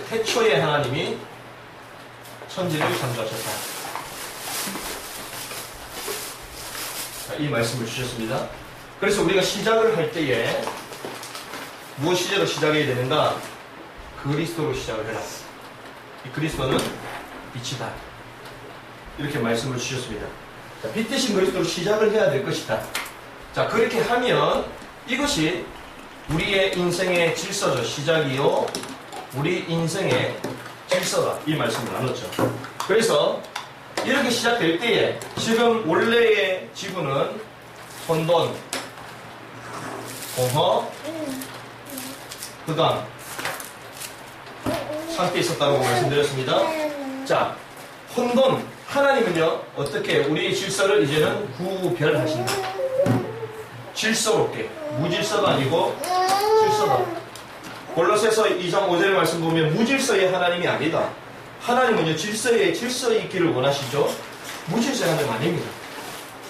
태초에 하나님이 천지를 창조하셨다. 자, 이 말씀을 주셨습니다. 그래서 우리가 시작을 할 때에 무엇으로 시작해야 되는가? 그리스도로 시작을 해라. 이 그리스도는 빛이다. 이렇게 말씀을 주셨습니다. 자, 빛 대신 그리스도로 시작을 해야 될 것이다. 자, 그렇게 하면 이것이 우리의 인생의 질서죠. 시작이요. 우리 인생의 질서다. 이 말씀을 나눴죠. 그래서 이렇게 시작될 때에 지금 원래의 지구는 혼돈, 공허, 흑암 상태에 있었다고 말씀드렸습니다. 자, 혼돈, 하나님은요 어떻게 우리의 질서를 이제는 구별하신다. 질서롭게, 무질서가 아니고 질서다. 골로새서 2장 5절의 말씀 보면 무질서의 하나님이 아니다. 하나님은요 질서에 있기를 원하시죠. 무질서의 하나님 아닙니다.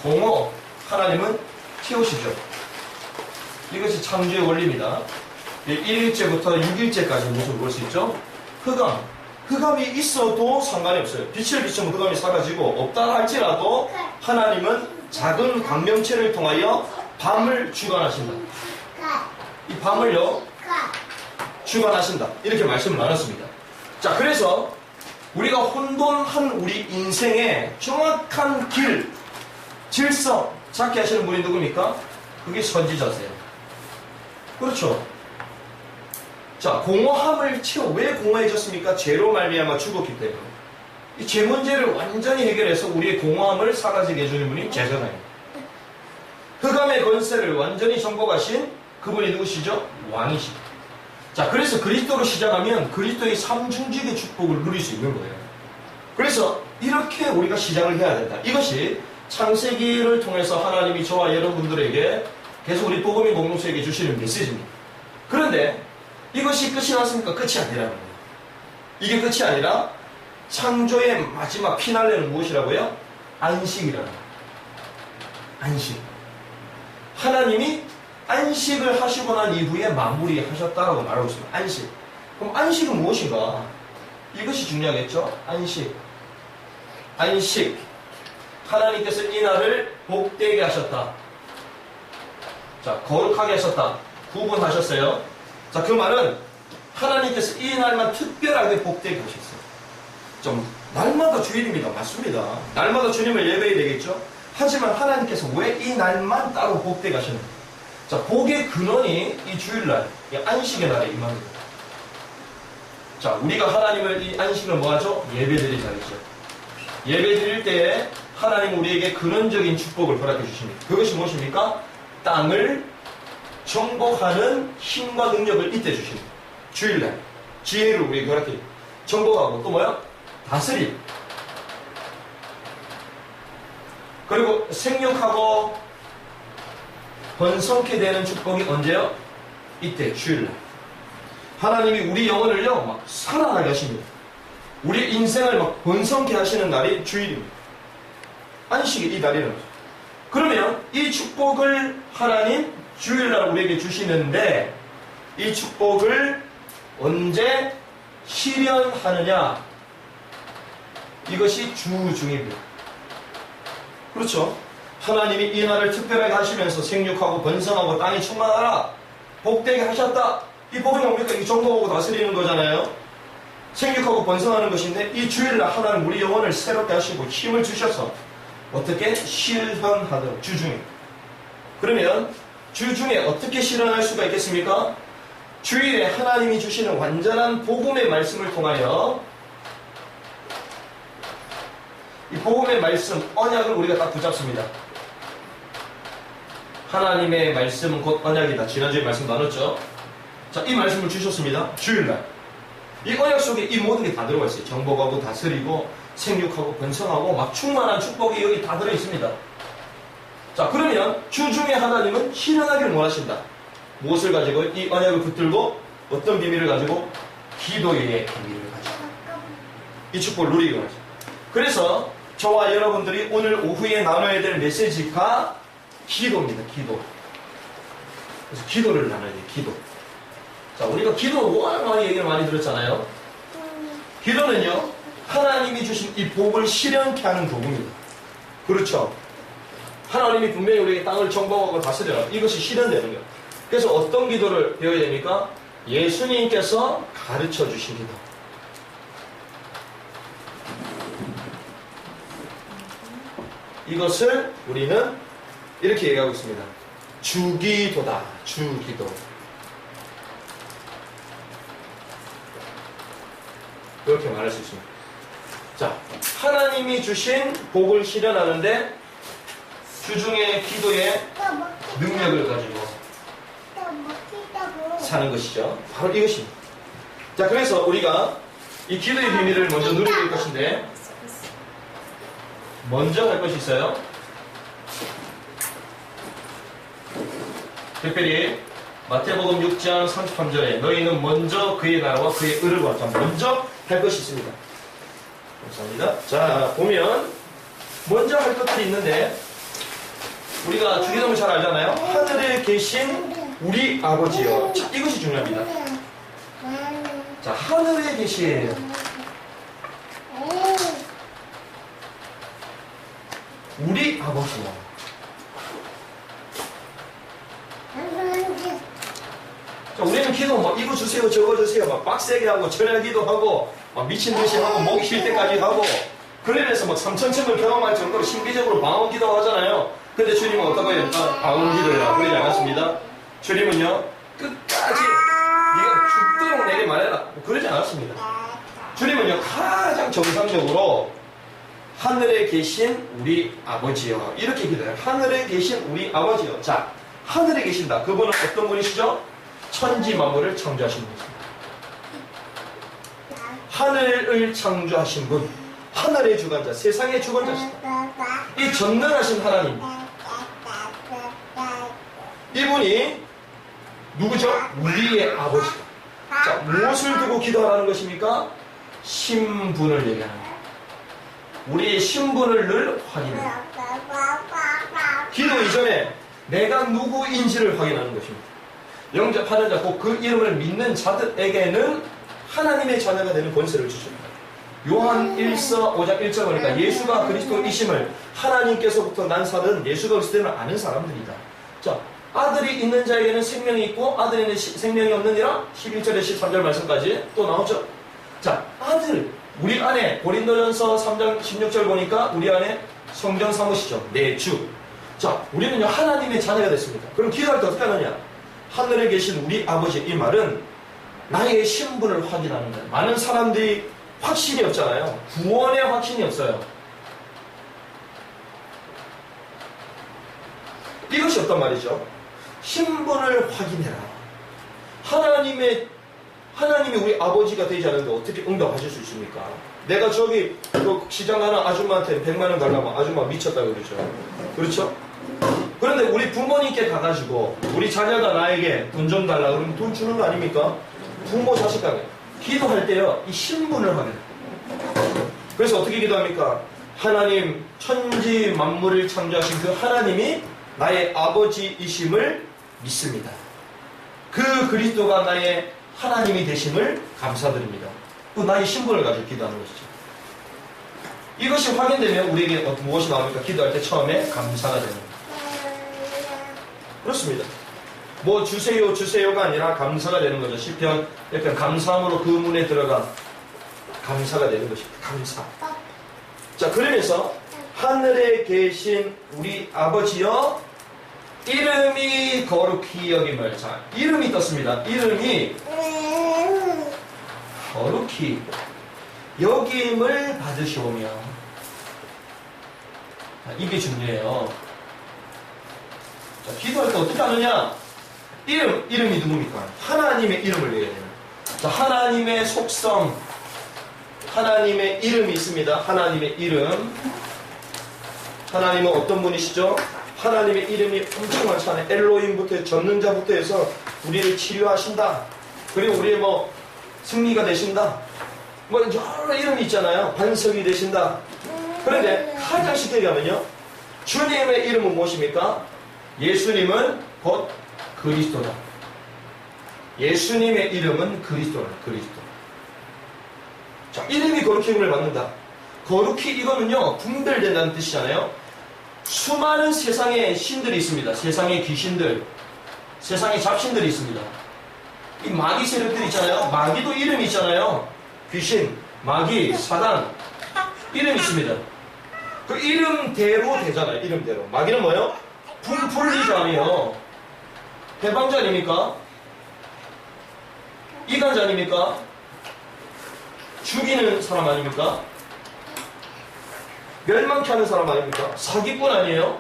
공허, 하나님은 태우시죠. 이것이 창조의 원리입니다. 1일째부터 6일째까지 모습을 볼 수 있죠. 흑암, 흑암이 있어도 상관이 없어요. 빛을 비추면 흑암이 사라지고, 없다 할지라도 하나님은 작은 광명체를 통하여 밤을 주관하신다. 이 밤을요 주관하신다. 이렇게 말씀을 나눴습니다. 자, 그래서 우리가 혼돈한 우리 인생의 정확한 길, 질서 찾게 하시는 분이 누굽니까? 그게 선지자세요. 그렇죠. 자, 공허함을 채워. 왜 공허해졌습니까? 죄로 말미암아 죽었기 때문에. 이 죄 문제를 완전히 해결해서 우리의 공허함을 사라지게 해주는 분이 제사장이에요. 흑암의 권세를 완전히 정복하신 그분이 누구시죠? 왕이시죠. 자, 그래서 그리스도로 시작하면 그리스도의 삼중직의 축복을 누릴 수 있는 거예요. 그래서 이렇게 우리가 시작을 해야 된다. 이것이 창세기를 통해서 하나님이 저와 여러분들에게 계속 우리 복음의 공동체에게 주시는 메시지입니다. 그런데 이것이 끝이 났습니까? 끝이 아니라는 거예요. 이게 끝이 아니라 창조의 마지막 피날레는 무엇이라고요? 안식이라는 거예요. 안식. 하나님이 안식을 하시고 난 이후에 마무리하셨다라고 말하고 있습니다. 안식. 그럼 안식은 무엇인가? 이것이 중요하겠죠? 안식. 안식. 하나님께서 이 날을 복되게 하셨다. 자, 거룩하게 하셨다. 구분하셨어요. 자, 그 말은 하나님께서 이 날만 특별하게 복되게 하셨어요. 좀 날마다 주일입니다. 맞습니다. 날마다 주님을 예배해야 되겠죠? 하지만 하나님께서 왜 이 날만 따로 복되게 하셨는가? 자, 복의 근원이 이 주일날, 이 안식의 날에 임합니다. 자, 우리가 하나님을 이 안식을 뭐하죠? 예배드릴 자리죠. 예배드릴 때에 하나님 우리에게 근원적인 축복을 허락해 주십니다. 그것이 무엇입니까? 땅을 정복하는 힘과 능력을 이때 주십니다. 주일날 지혜를 우리에게 허락해 정복하고 또 뭐야? 다스림. 그리고 생육하고 번성케 되는 축복이 언제요? 이때 주일날. 하나님이 우리 영혼을요 막 살아나게 하십니다. 우리 인생을 막 번성케 하시는 날이 주일입니다. 안식이 이 날이라는 거죠. 그러면 이 축복을 하나님 주일날 우리에게 주시는데 이 축복을 언제 실현하느냐? 이것이 주중입니다. 그렇죠? 하나님이 이 날을 특별하게 하시면서 생육하고 번성하고 땅이 충만하라 복되게 하셨다. 이 복이 뭡니까? 이 정복하고 다스리는 거잖아요. 생육하고 번성하는 것인데 이 주일날 하나님 우리 영혼을 새롭게 하시고 힘을 주셔서 어떻게 실현하도록 주중에. 그러면 주중에 어떻게 실현할 수가 있겠습니까? 주일에 하나님이 주시는 완전한 복음의 말씀을 통하여 이 복음의 말씀, 언약을 우리가 딱 붙잡습니다. 하나님의 말씀은 곧 언약이다. 지난주에 말씀 나눴죠? 자, 이 말씀을 주셨습니다. 주일날. 이 언약 속에 이 모든 게 다 들어가 있어요. 정복하고 다스리고 생육하고 번성하고 막 충만한 축복이 여기 다 들어있습니다. 자, 그러면 주중에 하나님은 실현하기를 원하신다. 무엇을 가지고? 이 언약을 붙들고 어떤 비밀을 가지고? 기도의 비밀을 가지고 이 축복을 누리기 원하십니다. 그래서 저와 여러분들이 오늘 오후에 나눠야 될 메시지가 기도입니다. 기도. 그래서 기도를 나눠야 돼요. 기도. 자, 우리가 기도 워낙 많이 얘기를 많이 들었잖아요. 기도는요, 하나님이 주신 이 복을 실현케 하는 도구입니다. 그렇죠? 하나님이 분명히 우리에게 땅을 정복하고 다스려라. 이것이 실현되는 거예요. 그래서 어떤 기도를 배워야 됩니까? 예수님께서 가르쳐 주신 기도. 이것을 우리는 이렇게 얘기하고 있습니다. 주기도다. 주기도. 이렇게 말할 수 있습니다. 자, 하나님이 주신 복을 실현하는데 주중의 기도의 능력을 가지고 사는 것이죠. 바로 이것입니다. 자, 그래서 우리가 이 기도의 비밀을 먼저 누려볼 것인데, 먼저 할 것이 있어요. 특별히 마태복음 6장 33절에 너희는 먼저 그의 나라와 그의 의를 구하자. 먼저 할 것이 있습니다. 감사합니다. 자, 보면 먼저 할 것들이 있는데, 우리가 주기도문 잘 알잖아요. 하늘에 계신 우리 아버지요. 자, 이것이 중요합니다. 자, 하늘에 계신 우리 아버지요. 자, 우리는 기도 막 이거 주세요 저거 주세요 막 빡세게 하고 전화 기도하고 막 미친 듯이 하고 목이 쉴 때까지 하고, 그러면서 막 3,000층을 경험할 정도로 신비적으로 방언 기도 하잖아요. 근데 주님은 어떤 거예요? 방언 기도해라 그러지 않았습니다. 주님은요, 끝까지 네가 죽도록 내게 말해라 그러지 않았습니다. 주님은요, 가장 정상적으로 하늘에 계신 우리 아버지요, 이렇게 기도해요. 하늘에 계신 우리 아버지요. 자, 하늘에 계신다. 그분은 어떤 분이시죠? 천지 만물을 창조하신 분이십니다. 하늘을 창조하신 분, 하늘의 주관자, 세상의 주관자시다. 이 전능하신 하나님, 이분이 누구죠? 우리의 아버지다. 자, 무엇을 두고 기도하라는 것입니까? 신분을 얘기하는 거예요. 우리의 신분을 늘 확인해요. 기도 이전에 내가 누구인지를 확인하는 것입니다. 영접하는 자, 곧 그 이름을 믿는 자들에게는 하나님의 자녀가 되는 권세를 주십니다. 요한 1서 5장 1절 보니까 예수가 그리스도이심을 하나님께서부터 난 사는 예수가 그리스도를 아는 사람들이다. 자, 아들이 있는 자에게는 생명이 있고 아들에는 생명이 없느니라 11절에 13절 말씀까지 또 나오죠. 자, 아들, 우리 안에 고린도전서 3장 16절 보니까 우리 안에 성전 사무시죠. 내 주. 자, 우리는요 하나님의 자녀가 됐습니다. 그럼 기도할 때 어떻게 하느냐? 하늘에 계신 우리 아버지, 이 말은 나의 신분을 확인하는 거예요. 많은 사람들이 확신이 없잖아요. 구원의 확신이 없어요. 이것이 어떤 말이죠? 신분을 확인해라. 하나님이 우리 아버지가 되지 않는데 어떻게 응답하실 수 있습니까? 내가 저기 그 시장 가는 아줌마한테 100만 원 달라면 아줌마 미쳤다고 그러죠. 그렇죠? 그런데 우리 부모님께 가가지고 우리 자녀가 나에게 돈 좀 달라 그러면 돈 주는 거 아닙니까? 부모 자식 간에 기도할 때요, 이 신분을 확인해요. 그래서 어떻게 기도합니까? 하나님, 천지 만물을 창조하신 그 하나님이 나의 아버지이심을 믿습니다. 그 그리스도가 나의 하나님이 되심을 감사드립니다. 그 나의 신분을 가지고 기도하는 것이죠. 이것이 확인되면 우리에게 무엇이 나옵니까? 기도할 때 처음에 감사가 되는 거예요. 그렇습니다. 뭐 주세요 주세요가 아니라 감사가 되는 거죠. 시편 약간 감사함으로 그 문에 들어가 감사가 되는 것입니다. 감사. 자, 그러면서 하늘에 계신 우리 아버지여 이름이 거룩히 여김을. 자, 이름이 떴습니다. 이름이 거룩히 여김을 받으시오며. 자, 이게 중요해요. 자, 기도할 때 어떻게 하느냐? 이름이 누굽니까? 하나님의 이름을 외워야 돼요. 자, 하나님의 속성, 하나님의 이름이 있습니다. 하나님의 이름. 하나님은 어떤 분이시죠? 하나님의 이름이 엄청 많잖아요. 엘로힘부터 전능자부터 해서 우리를 치료하신다. 그리고 우리의 뭐 승리가 되신다. 뭐 여러 이름이 있잖아요. 반석이 되신다. 그런데 가장 쉽게 얘기하면요, 주님의 이름은 무엇입니까? 예수님은 곧 그리스도다. 예수님의 이름은 그리스도라. 그리스도. 자, 이름이 거룩히 힘을 받는다. 거룩히 이거는요, 분별된다는 뜻이잖아요. 수많은 세상에 신들이 있습니다. 세상에 귀신들, 세상에 잡신들이 있습니다. 이 마귀 세력들이 있잖아요. 마귀도 이름이 있잖아요. 귀신, 마귀, 사단, 이름이 있습니다. 그 이름대로 되잖아요. 이름대로. 마귀는 뭐예요? 분풀리자니요. 해방자 아닙니까? 이간자 아닙니까? 죽이는 사람 아닙니까? 멸망케 하는 사람 아닙니까? 사기꾼 아니에요?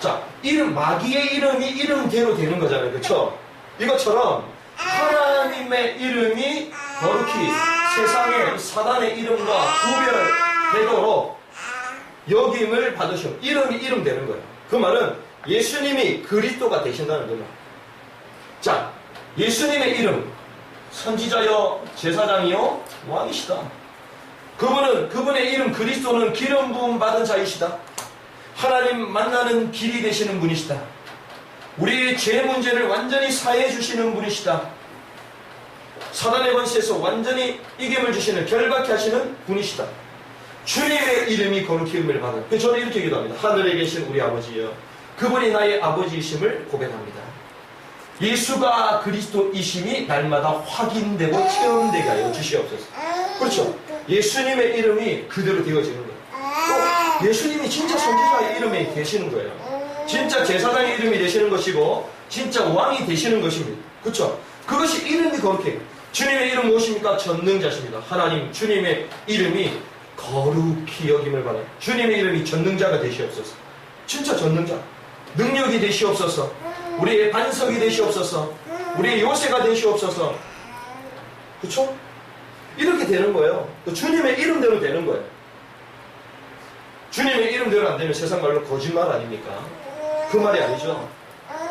자, 마귀의 이름이 이름대로 되는 거잖아요. 그렇죠? 이것처럼 하나님의 이름이 거룩히 세상의 사단의 이름과 구별되도록 여김을 받으시면 이름이 이름 되는 거예요. 그 말은 예수님이 그리스도가 되신다는 거예요. 자, 예수님의 이름, 선지자여, 제사장이요, 왕이시다. 그분의 이름 그리스도는 기름 부음 받은 자이시다. 하나님 만나는 길이 되시는 분이시다. 우리의 죄 문제를 완전히 사해 주시는 분이시다. 사단의 권세에서 완전히 이김을 주시는, 결박케 하시는 분이시다. 주님의 이름이 거룩히 힘을 받은. 그래서 저는 이렇게 기도합니다. 하늘에 계신 우리 아버지여, 그분이 나의 아버지이심을 고백합니다. 예수가 그리스도이심이 날마다 확인되고 체험되게 하여 주시옵소서. 그렇죠? 예수님의 이름이 그대로 되어지는 거예요. 또 예수님이 진짜 선지자의 이름이 되시는 거예요. 진짜 제사장의 이름이 되시는 것이고 진짜 왕이 되시는 것입니다. 그렇죠? 그것이 이름이 거룩해요. 주님의 이름 무엇입니까? 전능자십니다. 하나님 주님의 이름이 거룩히 여김을 받아요. 주님의 이름이 전능자가 되시옵소서. 진짜 전능자. 능력이 되시옵소서. 우리의 반석이 되시옵소서. 우리의 요새가 되시옵소서. 그렇죠? 이렇게 되는 거예요. 주님의 이름대로 되는 거예요. 주님의 이름대로 안 되면 세상 말로 거짓말 아닙니까? 그 말이 아니죠.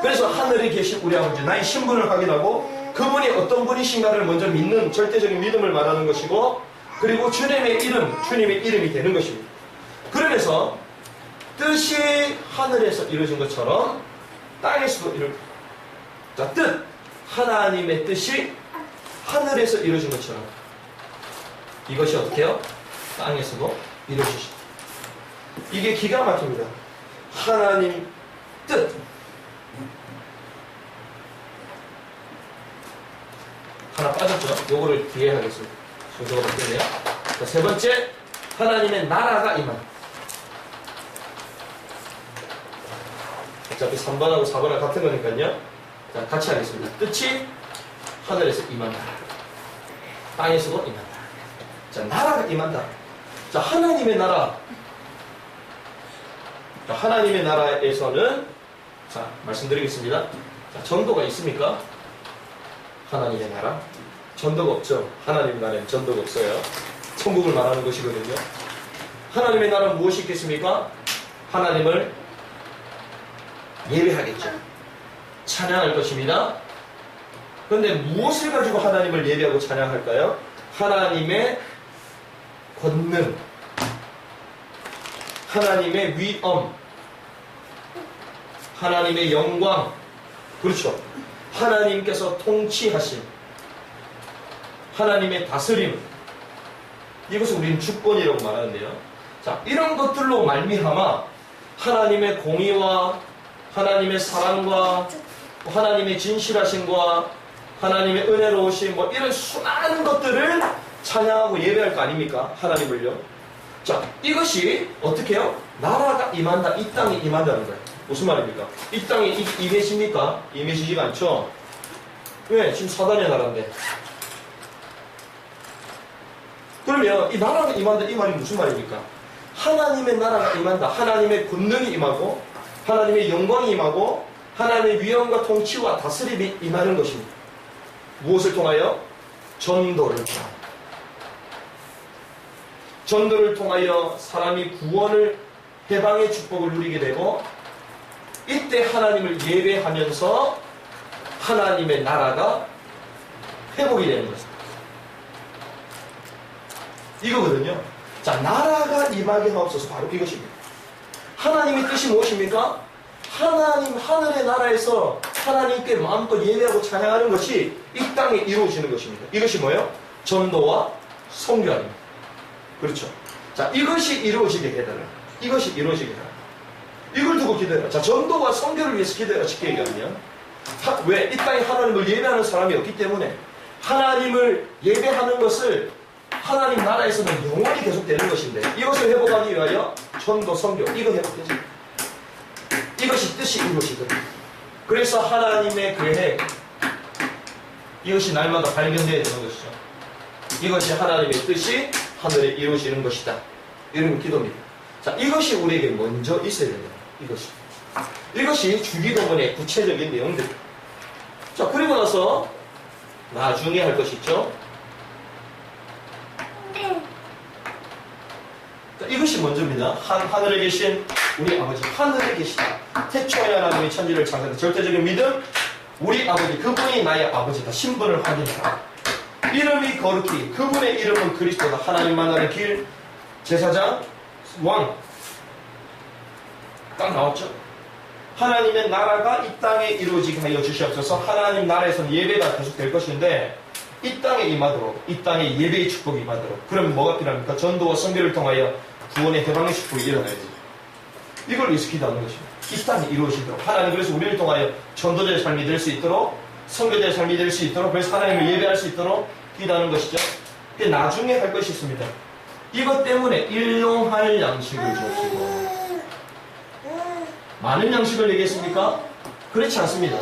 그래서 하늘에 계신 우리 아버지, 나의 신분을 확인하고 그분이 어떤 분이신가를 먼저 믿는 절대적인 믿음을 말하는 것이고, 그리고 주님의 이름이 되는 것입니다. 그러면서 뜻이 하늘에서 이루어진 것처럼 땅에서도 이루어진. 자, 뜻. 하나님의 뜻이 하늘에서 이루어진 것처럼 이것이 어떻게 해요? 땅에서도 이루어지시다. 이게 기가 막힙니다. 하나님 뜻. 하나 빠졌죠? 요거를 뒤에 하겠습니다. 순서가 바뀌네요. 자, 세 번째, 하나님의 나라가 임한다. 어차피 3번하고 4번하고 같은 거니까요. 자, 같이 하겠습니다. 뜻이 하늘에서 임한다. 땅에서도 임한다. 자, 나라가 임한다. 자, 하나님의 나라. 자, 하나님의 나라에서는, 자, 말씀드리겠습니다. 자, 전도가 있습니까? 하나님의 나라? 전도가 없죠. 하나님의 나라엔 전도가 없어요. 천국을 말하는 것이거든요. 하나님의 나라는 무엇이 있겠습니까? 하나님을 예배하겠죠. 찬양할 것입니다. 그런데 무엇을 가지고 하나님을 예배하고 찬양할까요? 하나님의 권능, 하나님의 위엄, 하나님의 영광, 그렇죠. 하나님께서 통치하심, 하나님의 다스림, 이것을 우리는 주권이라고 말하는데요. 자, 이런 것들로 말미암아 하나님의 공의와 하나님의 사랑과 하나님의 진실하심과 하나님의 은혜로우심, 뭐 이런 수많은 것들을 찬양하고 예배할 거 아닙니까? 하나님을요. 자, 이것이 어떻게 해요? 나라가 임한다, 이 땅에 임한다는 거예요. 무슨 말입니까? 이 땅에 임해집니까? 임해지지가 않죠? 왜? 지금 사단의 나라인데. 그러면 이 나라가 임한다, 이 말이 무슨 말입니까? 하나님의 나라가 임한다. 하나님의 권능이 임하고 하나님의 영광이 임하고 하나님의 위엄과 통치와 다스림이 임하는 것입니다. 무엇을 통하여? 전도를 통하여. 전도를 통하여 사람이 구원을, 해방의 축복을 누리게 되고, 이때 하나님을 예배하면서 하나님의 나라가 회복이 되는 것입니다. 이거거든요. 자, 나라가 임하게 하옵소서. 바로 이것입니다. 하나님의 뜻이 무엇입니까? 하나님 하늘의 나라에서 하나님께 마음껏 예배하고 찬양하는 것이 이 땅에 이루어지는 것입니다. 이것이 뭐예요? 전도와 선교입니다. 그렇죠. 자, 이것이 이루어지게 해달라. 이것이 이루어지게 해달라. 이걸 두고 기도해라. 자, 전도와 선교를 위해서 기도해라. 쉽게 얘기하면. 왜? 이 땅에 하나님을 예배하는 사람이 없기 때문에 하나님을 예배하는 것을 하나님 나라에서는 영원히 계속되는 것인데 이것을 회복하기 위하여 전도, 선교 이거 회복되죠. 이것이 뜻이 이루어지거든요. 그래서 하나님의 계획 이것이 날마다 발견되어야 되는 것이죠. 이것이 하나님의 뜻이 하늘에 이루어지는 것이다. 이런 기도입니다. 자, 이것이 우리에게 먼저 있어야 됩니다. 이것이 주기도문의 구체적인 내용들. 자, 그리고 나서 나중에 할 것이 있죠. 자, 이것이 먼저입니다. 하늘에 계신 우리 아버지, 하늘에 계시다. 태초에 하나님이 천지를 창조한 절대적인 믿음, 우리 아버지, 그분이 나의 아버지다. 신분을 확인해라. 이름이 거룩히, 그분의 이름은 그리스도다. 하나님 만나는 길, 제사장, 왕. 딱 나왔죠? 하나님의 나라가 이 땅에 이루어지게 하여 주시옵소서. 하나님 나라에서는 예배가 계속될 것인데 이 땅에 임하도록, 이 땅에 예배의 축복이 임하도록. 그럼 뭐가 필요합니까? 전도와 선교를 통하여 구원의 해방의 축복이 일어나야지. 이걸 위해서 기도하는 것입니다. 이 땅에 이루어지도록. 하나님 그래서 우리를 통하여 전도자의 삶이 될 수 있도록, 선교자의 삶이 될 수 있도록, 그래서 하나님을 예배할 수 있도록 기도하는 것이죠. 그게 나중에 할 것이 있습니다. 이것 때문에 일용할 양식을 주시고. 많은 양식을 얘기했습니까? 그렇지 않습니다.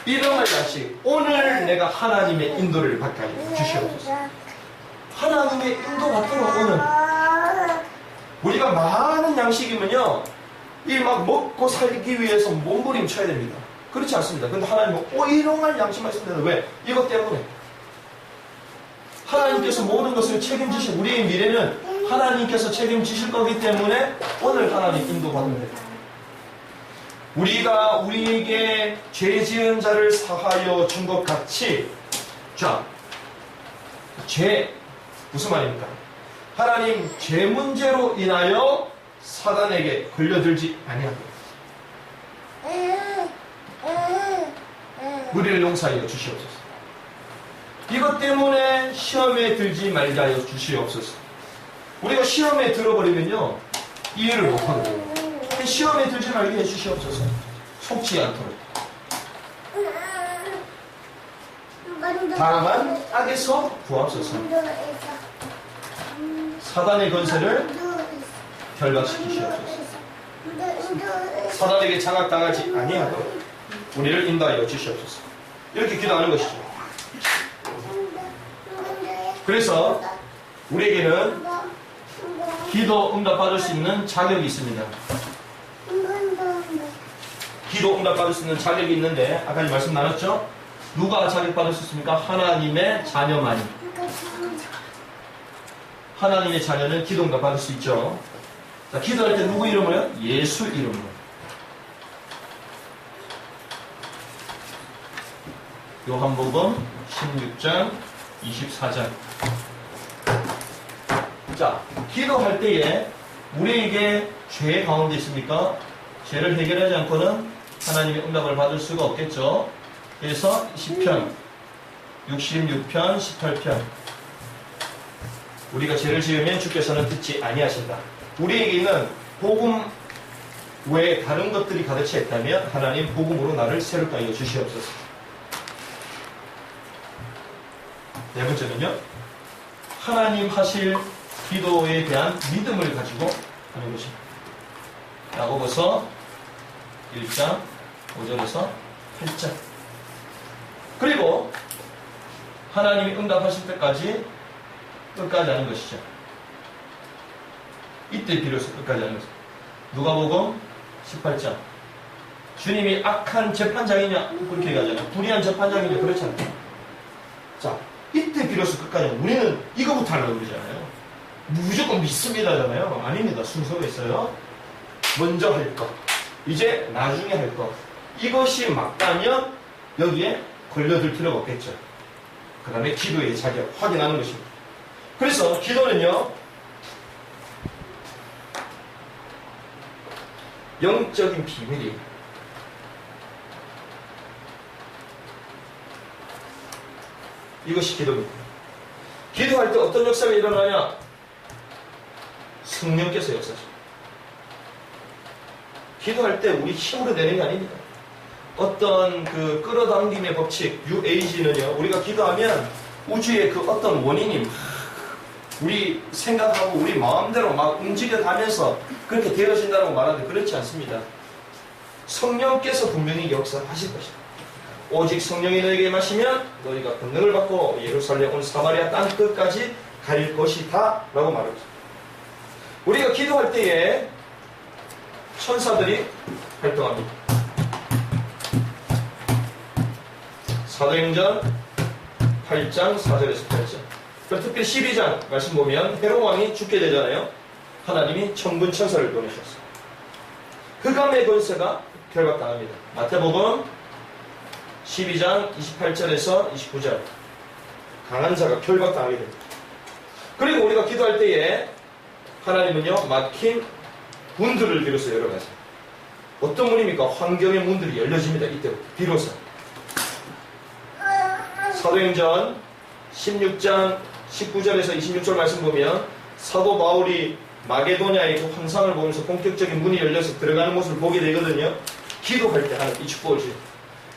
일용할 양식. 오늘 내가 하나님의 인도를 받게 하여 주시옵소서. 하나님의 인도 받도록 오늘. 우리가 많은 양식이면요, 이 막 먹고 살기 위해서 몸부림쳐야 됩니다. 그렇지 않습니다. 근데 하나님은 일용할 양식만 있으면 되는. 왜? 이것 때문에. 하나님께서 모든 것을 책임지신 우리의 미래는 하나님께서 책임지실 거기 때문에 오늘 하나님 인도 받으면 됩니다. 우리가 우리에게 죄 지은 자를 사하여 준 것 같이, 자, 죄, 무슨 말입니까? 하나님 죄 문제로 인하여 사단에게 걸려들지 아니하고 우리를 용서하여 주시옵소서. 이것 때문에 시험에 들지 말게 하여 주시옵소서. 우리가 시험에 들어버리면요, 이해를 못하거든요. 시험에 들지 말게 해주시옵소서. 속지 않도록. 다만 악에서 구하옵소서. 사단의 권세를 결박시키시옵소서. 사단에게 장악당하지 아니하도록 우리를 인도하여 주시옵소서. 이렇게 기도하는 것이죠. 그래서 우리에게는 기도 응답받을 수 있는 자격이 있습니다. 기도 응답받을 수 있는 자격이 있는데 아까 말씀 나눴죠? 누가 자격받을 수 있습니까? 하나님의 자녀만이. 하나님의 자녀는 기도 응답받을 수 있죠. 자, 기도할 때 누구 이름으로요? 예수 이름으로. 요한복음 16장 24절. 자, 기도할 때에 우리에게 죄 가운데 있습니까? 죄를 해결하지 않고는 하나님의 응답을 받을 수가 없겠죠. 그래서 시편 66편 18편 우리가 죄를 지으면 주께서는 듣지 아니하신다. 우리에게는 복음 외에 다른 것들이 가득 있다면 하나님 복음으로 나를 새롭게 하여 주시옵소서. 네 번째는요, 하나님 하실 기도에 대한 믿음을 가지고 하는 것입니다. 야고보서 1장 5절에서 8절. 그리고 하나님이 응답하실 때까지 끝까지 하는 것이죠. 이때 비로소 끝까지 하는 것이죠. 누가복음 18장. 주님이 악한 재판장이냐? 그렇게 얘기하잖아요. 불의한 재판장이냐? 그렇지 않다. 자, 이때 비로소 끝까지 하는. 우리는 이거부터 하려고 그러잖아요. 무조건 믿습니다잖아요. 아닙니다. 순서가 있어요. 먼저 할 것, 이제 나중에 할 것. 이것이 맞다면 여기에 걸려들 필요가 없겠죠. 그 다음에 기도의 자격 확인하는 것입니다. 그래서 기도는요, 영적인 비밀이에요. 이것이 기도입니다. 기도할 때 어떤 역사가 일어나냐? 성령께서 역사하십니다. 기도할 때 우리 힘으로 되는 게 아닙니다. 어떤 그 끌어당김의 법칙, UAG는요, 우리가 기도하면 우주의 그 어떤 원인이 막 우리 생각하고 우리 마음대로 막 움직여가면서 그렇게 되어진다고 말하는데 그렇지 않습니다. 성령께서 분명히 역사하실 것이다. 오직 성령이 너에게 마시면 너희가 권능을 받고 예루살렘 온 사마리아 땅 끝까지 갈 것이다 라고 말합니다. 우리가 기도할 때에 천사들이 활동합니다. 사도행전 8장 4절에서 8절. 특히 12장 말씀 보면 헤롯 왕이 죽게 되잖아요. 하나님이 천군 천사를 보내셨어요. 흑암의 권세가 결박당합니다. 마태복음 12장 28절에서 29절. 강한 자가 결박당하게 됩니다. 그리고 우리가 기도할 때에 하나님은요, 막힌 문들을 비로소 열어가세요. 어떤 문입니까? 환경의 문들이 열려집니다. 이때부터 비로소. 사도행전 16장 19절에서 26절 말씀 보면 사도 바울이 마게도냐의 그 환상을 보면서 본격적인 문이 열려서 들어가는 모습을 보게 되거든요. 기도할 때 하는 이 축복을 주요.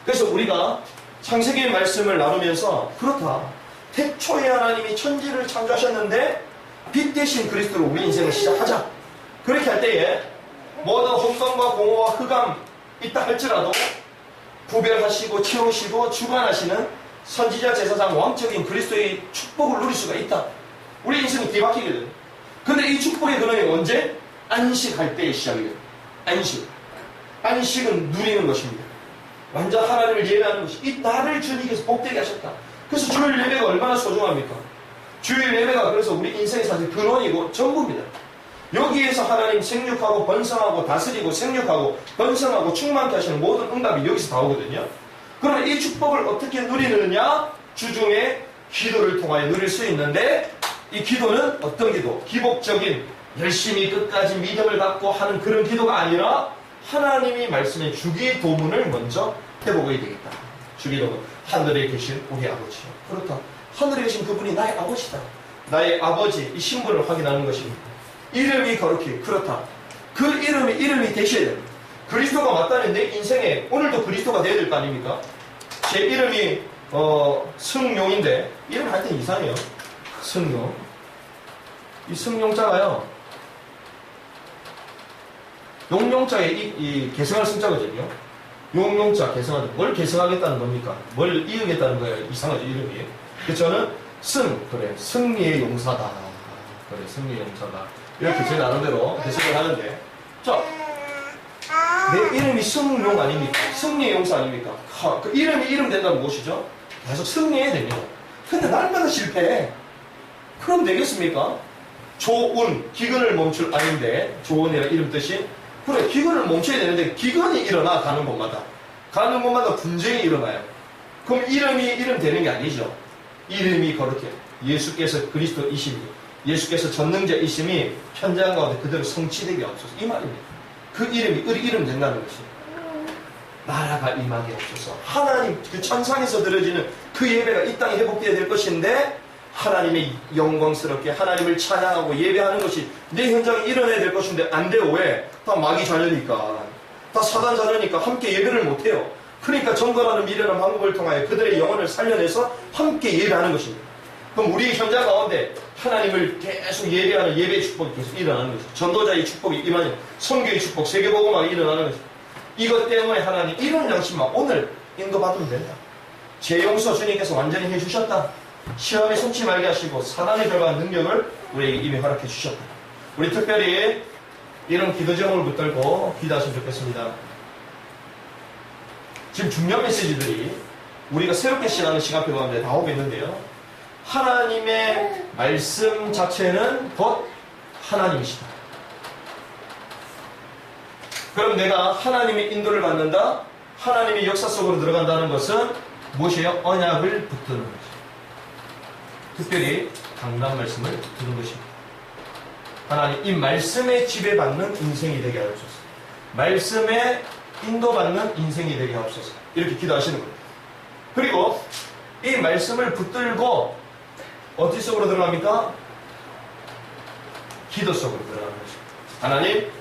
그래서 우리가 창세기의 말씀을 나누면서 그렇다. 태초에 하나님이 천지를 창조하셨는데 빛 대신 그리스도로 우리 인생을 시작하자. 그렇게 할 때에 모든 혼돈과 공허와 흑암 있다 할지라도 구별하시고 채우시고 주관하시는 선지자 제사장 왕적인 그리스도의 축복을 누릴 수가 있다. 우리 인생이 뒤바뀌거든. 근데 이 축복의 근원이 언제? 안식할 때의 시작이에요. 안식. 안식은 누리는 것입니다. 완전 하나님을 예배하는 것이 이 나를 주님께서 복되게 하셨다. 그래서 주일 예배가 얼마나 소중합니까? 주일 예배가 그래서 우리 인생의 사실 근원이고 전부입니다. 여기에서 하나님 생육하고 번성하고 다스리고 생육하고 번성하고 충만케 하시는 모든 응답이 여기서 나오거든요. 그러면 이 축복을 어떻게 누리느냐? 주중에 기도를 통하여 누릴 수 있는데 이 기도는 어떤 기도? 기복적인 열심히 끝까지 믿음을 갖고 하는 그런 기도가 아니라 하나님이 말씀해 주기도문을 먼저 해보게 되겠다. 주기도문. 하늘에 계신 우리 아버지. 그렇다. 하늘에 계신 그분이 나의 아버지다. 나의 아버지 이 신분을 확인하는 것입니다. 이름이 거룩히. 그렇다. 그 이름이 되셔야 됩니다. 그리스도가 맞다면 내 인생에 오늘도 그리스도가 되어야 될 거 아닙니까? 제 이름이 승용인데 이름 할 땐 이상해요. 승용. 이 승용자가요. 용용자에 이 개성할 승자거든요. 용용자 개성하는 뭘 개성하겠다는 겁니까? 뭘 이으겠다는 거예요. 이상하죠 이름이. 그래서 저는 그래 승리의 용사다. 그래 승리의 용사다. 이렇게 제 나름대로 해석을 하는데 자. 내 이름이 승용 아닙니까? 승리의 용사 아닙니까? 그 이름이 이름 된다면 무엇이죠? 계속 승리해야 됩니다. 근데 날마다 실패해. 그럼 되겠습니까? 조운, 기근을 멈출 아닌데 조운이라 이름 뜻이 그래 기근을 멈춰야 되는데 기근이 일어나 가는 곳마다 분쟁이 일어나요. 그럼 이름 되는 게 아니죠. 이름이 거룩해. 예수께서 그리스도이심이 예수께서 전능자이심이 현장 가운데 그대로 성취되게 없어서 이 말입니다. 그 이름이 이름 된다는 것이 나라가 임하게 없어서 하나님 그 천상에서 들어지는 그 예배가 이 땅에 회복되어야 될 것인데 하나님의 영광스럽게 하나님을 찬양하고 예배하는 것이 내 현장에 일어나야 될 것인데 안 돼요. 왜? 다 마귀 자녀니까 다 사단 자녀니까 함께 예배를 못해요. 그러니까 정결하는 미련한 방법을 통하여 그들의 영혼을 살려내서 함께 예배하는 것입니다. 그럼 우리 현장 가운데 하나님을 계속 예배하는 예배의 축복이 계속 일어나는 것이죠. 전도자의 축복이 임하는 선교의 축복, 세계복음화가 일어나는 것이죠. 이것 때문에 하나님 이런 양심만 오늘 인도받으면 된다. 제 용서 주님께서 완전히 해주셨다. 시험에 속지 말게 하시고 사단의 결과한 능력을 우리에게 이미 허락해 주셨다. 우리 특별히 이런 기도 제목을 붙들고 기도하시면 좋겠습니다. 지금 중요한 메시지들이 우리가 새롭게 시작하는 시간표 가운데 나오고 있는데요. 하나님의 말씀 자체는 곧 하나님이시다. 그럼 내가 하나님의 인도를 받는다? 하나님의 역사 속으로 들어간다는 것은 무엇이에요? 언약을 붙드는 것이죠. 특별히 강단 말씀을 붙드는 것입니다. 하나님, 이 말씀에 지배받는 인생이 되게 하옵소서. 말씀에 인도받는 인생이 되게 하옵소서. 이렇게 기도하시는 겁니다. 그리고 이 말씀을 붙들고 어디 속으로 들어갑니까? 기도 속으로 들어가는 거죠.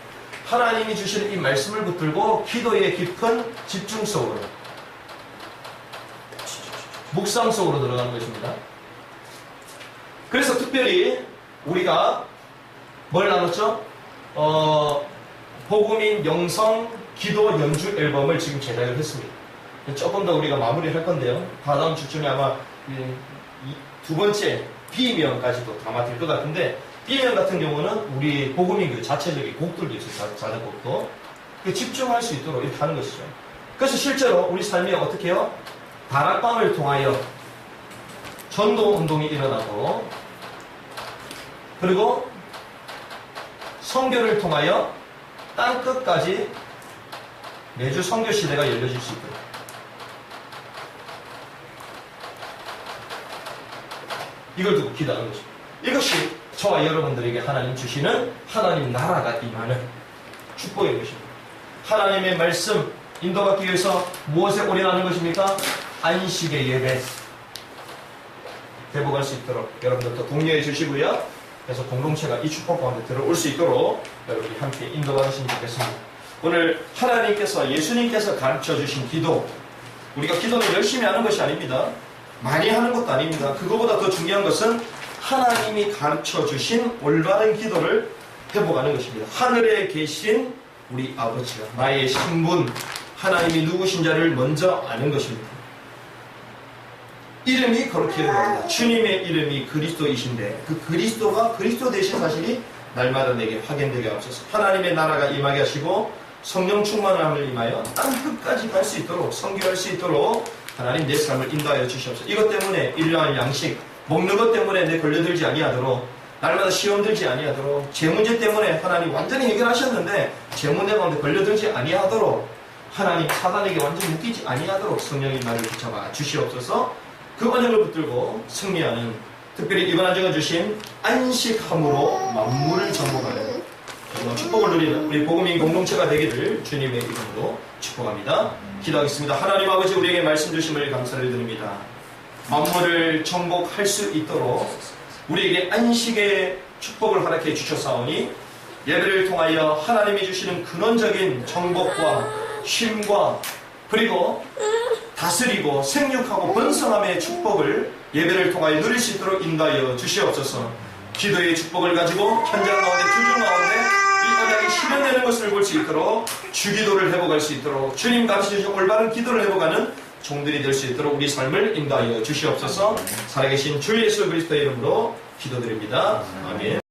하나님이 주시는 이 말씀을 붙들고 기도의 깊은 집중 속으로, 묵상 속으로 들어가는 것입니다. 그래서 특별히 우리가 뭘 나눴죠? 복음인 영성 기도 연주 앨범을 지금 제작을 했습니다. 조금 더 우리가 마무리를 할 건데요. 다다음 주쯤에 아마 두 번째 B면까지도 다 맡을 것 같은데, B면 같은 경우는 우리 복음인 그 자체적인 곡들도 있어요. 자작곡도. 집중할 수 있도록 이렇게 하는 것이죠. 그래서 실제로 우리 삶이 어떻게 해요? 다락방을 통하여 전도 운동이 일어나고, 그리고 선교를 통하여 땅끝까지 매주 선교 시대가 열려질 수 있도록. 이걸 두고 기도하는 것입니다. 이것이 저와 여러분들에게 하나님 주시는 하나님 나라가 임하는 축복의 것입니다. 하나님의 말씀 인도받기 위해서 무엇에 올인하는 것입니까? 안식의 예배 회복할 수 있도록 여러분들도 독려해 주시고요. 그래서 공동체가 이 축복 가운데 들어올 수 있도록 여러분이 함께 인도받으시면 좋겠습니다. 오늘 하나님께서, 예수님께서 가르쳐 주신 기도, 우리가 기도는 열심히 하는 것이 아닙니다. 많이 하는 것도 아닙니다. 그거보다 더 중요한 것은 하나님이 가르쳐 주신 올바른 기도를 회복하는 것입니다. 하늘에 계신 우리 아버지가 나의 신분, 하나님이 누구신 자를 먼저 아는 것입니다. 이름이 거룩히 이름합니다. 주님의 이름이 그리스도이신데 그 그리스도가 그리스도 되신 사실이 날마다 내게 확인되게 하옵소서. 하나님의 나라가 임하게 하시고 성령 충만함을 임하여 땅끝까지 갈 수 있도록, 선교할 수 있도록 하나님 내 삶을 인도하여 주시옵소서. 이것 때문에 일용할 양식 먹는 것 때문에 내 걸려들지 아니하도록, 날마다 시험 들지 아니하도록, 제 문제 때문에 하나님 완전히 해결하셨는데 제 문제 가운데 걸려들지 아니하도록, 하나님 사단에게 완전히 묶이지 아니하도록 성령이 나를 붙잡아 주시옵소서. 그 언약을 붙들고 승리하는, 특별히 이번 한 주간 주신 안식함으로 만물을 정복하는 축복을 누리는 우리 복음인 공동체가 되기를 주님의 이름으로 축복합니다. 기도하겠습니다. 하나님 아버지, 우리에게 말씀 주심을 감사를 드립니다. 만물을 정복할 수 있도록 우리에게 안식의 축복을 허락해 주셨사오니 예배를 통하여 하나님이 주시는 근원적인 정복과 쉼과 그리고 다스리고 생육하고 번성함의 축복을 예배를 통하여 누릴 수 있도록 인도하여 주시옵소서. 기도의 축복을 가지고 현장 가운데, 주중 가운데 이 언약이 실현되는 것을 볼 수 있도록 주기도를 회복할 수 있도록 주님 가르쳐주신 올바른 기도를 회복하는 종들이 될 수 있도록 우리 삶을 인도하여 주시옵소서. 살아계신 주 예수 그리스도의 이름으로 기도드립니다. 아멘.